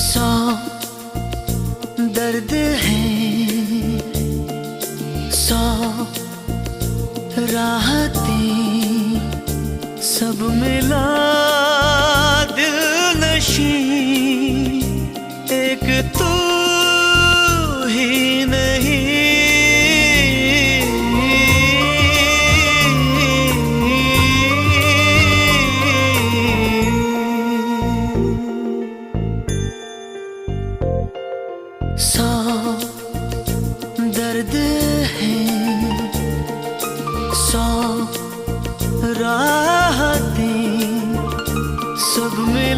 सौ दर्द है, सौ राहतें, सब मिला दिल नशी, एक तू ही नहीं। सौ दर्द है, सौ राहतें, सब मिला